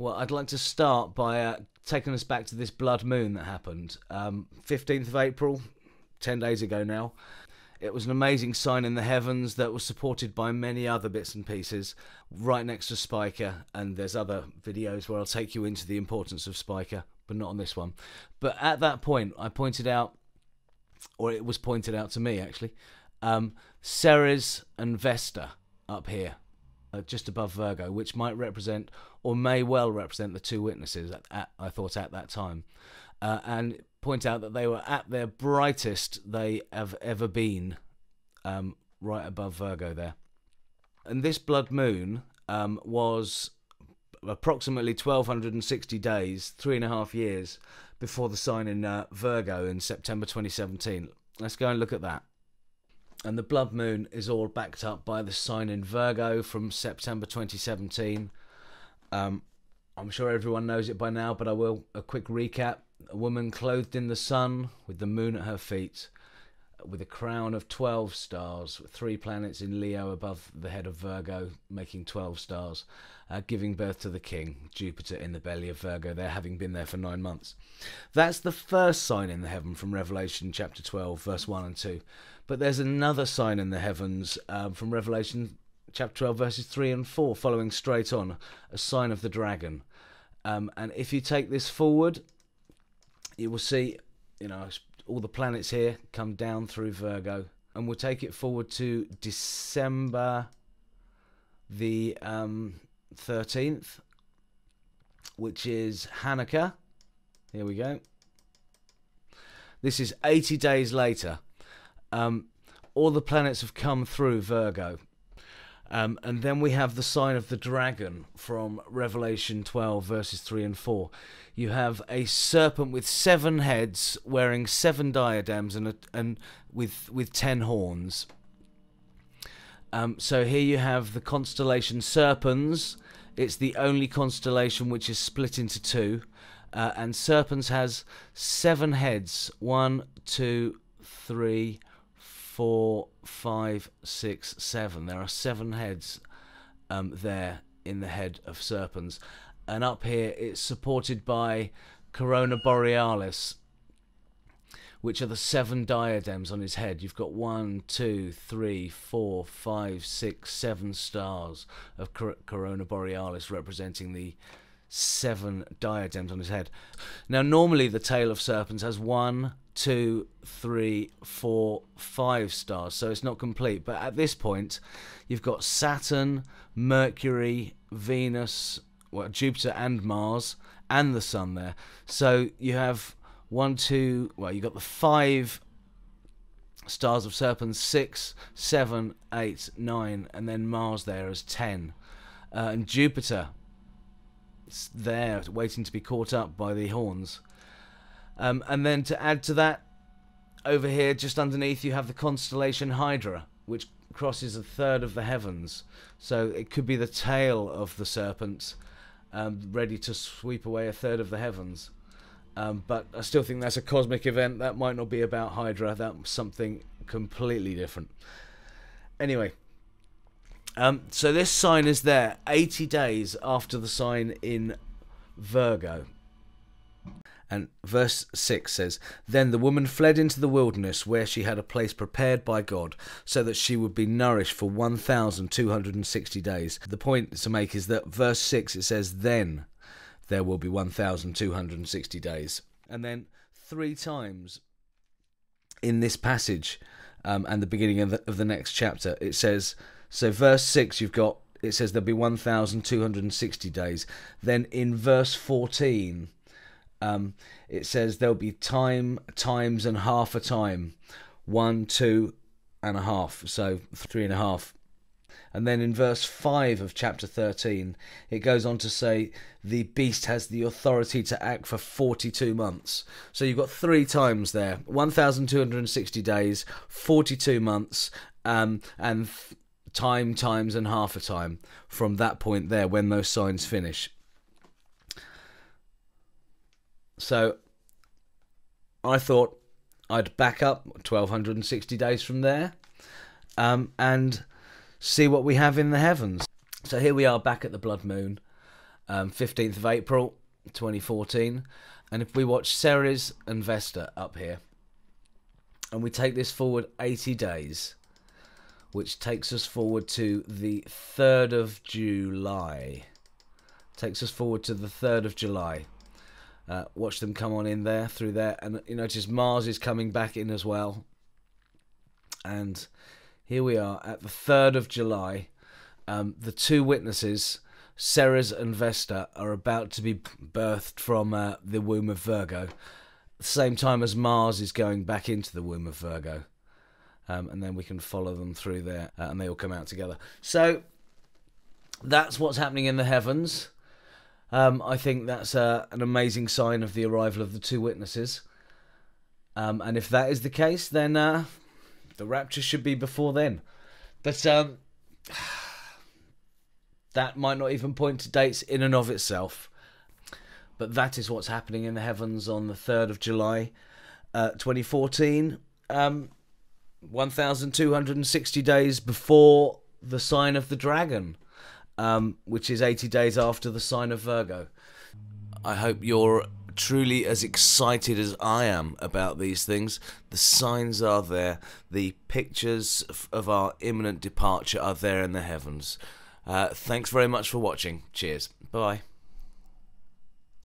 Well, I'd like to start by taking us back to this blood moon that happened. 15th of April, 10 days ago now. It was an amazing sign in the heavens that was supported by many other bits and pieces right next to Spiker, and there's other videos where I'll take you into the importance of Spiker, but not on this one. But at that point, I pointed out, or it was pointed out to me actually, Ceres and Vesta up here, just above Virgo, which might represent, or may well represent, the two witnesses, I thought at that time. And point out that they were at their brightest they have ever been, right above Virgo there. And this blood moon was approximately 1260 days, 3.5 years before the sign in Virgo in September 2017. Let's go and look at that. And the blood moon is all backed up by the sign in Virgo from September 2017. I'm sure everyone knows it by now, but I will. A quick recap. A woman clothed in the sun, with the moon at her feet, with a crown of 12 stars, with 3 planets in Leo above the head of Virgo, making 12 stars, giving birth to the king, Jupiter in the belly of Virgo, there having been there for 9 months. That's the first sign in the heaven from Revelation chapter 12, verse 1 and 2. But there's another sign in the heavens from Revelation chapter 12, verses 3 and 4, following straight on, a sign of the dragon. And if you take this forward, you will see, all the planets here come down through Virgo, and we'll take it forward to December the 13th, which is Hanukkah. Here we go. This is 80 days later. All the planets have come through Virgo. And then we have the sign of the dragon from Revelation 12, verses 3 and 4. You have a serpent with 7 heads, wearing 7 diadems, and with 10 horns. So here you have the constellation Serpens. It's the only constellation which is split into 2. And Serpens has 7 heads. 1, 2, 3, 4, 5, 6, 7. There are 7 heads there in the head of Serpens. And up here it's supported by Corona Borealis, which are the 7 diadems on his head. You've got 1, 2, 3, 4, 5, 6, 7 stars of Corona Borealis representing the 7 diadems on his head. Now normally the tail of Serpens has 1, 2, 3, 4, 5 stars, so it's not complete. But at this point you've got Saturn, Mercury, Venus, Jupiter and Mars, and the Sun there. So you have you've got the 5 stars of Serpens, 6, 7, 8, 9, and then Mars there as 10. And Jupiter there waiting to be caught up by the horns. And then to add to that, over here just underneath you have the constellation Hydra, which crosses 1/3 of the heavens. So it could be the tail of the serpent, ready to sweep away 1/3 of the heavens. But I still think that's a cosmic event. That might not be about Hydra. That's something completely different. Anyway, so this sign is there 80 days after the sign in Virgo. And verse 6 says, "Then the woman fled into the wilderness, where she had a place prepared by God, so that she would be nourished for 1,260 days." The point to make is that verse 6, it says, "Then there will be 1,260 days." And then 3 times in this passage, and the beginning of the next chapter, it says, so verse 6, it says there'll be 1,260 days. Then in verse 14, it says there'll be time, times, and half a time. 1, 2, and a half, so 3.5. And then in verse 5 of chapter 13, it goes on to say the beast has the authority to act for 42 months. So you've got 3 times there: 1,260 days, 42 months, and time, times, and half a time from that point there when those signs finish. So I thought I'd back up 1,260 days from there, and see what we have in the heavens. So here we are back at the blood moon. 15th of April 2014. And if we watch Ceres and Vesta up here, and we take this forward 80 days, which takes us forward to the 3rd of July. Takes us forward to the 3rd of July. Watch them come on in there, through there, and you notice Mars is coming back in as well. And here we are at the 3rd of July. The two witnesses, Ceres and Vesta, are about to be birthed from the womb of Virgo, at the same time as Mars is going back into the womb of Virgo. And then we can follow them through there, and they all come out together. So that's what's happening in the heavens. I think that's an amazing sign of the arrival of the two witnesses. And if that is the case, then the rapture should be before then. But that might not even point to dates in and of itself. But that is what's happening in the heavens on the 3rd of July 2014. 1,260 days before the sign of the dragon, which is 80 days after the sign of Virgo. I hope you're truly as excited as I am about these things. The signs are there. The pictures of our imminent departure are there in the heavens. Thanks very much for watching. Cheers. Bye.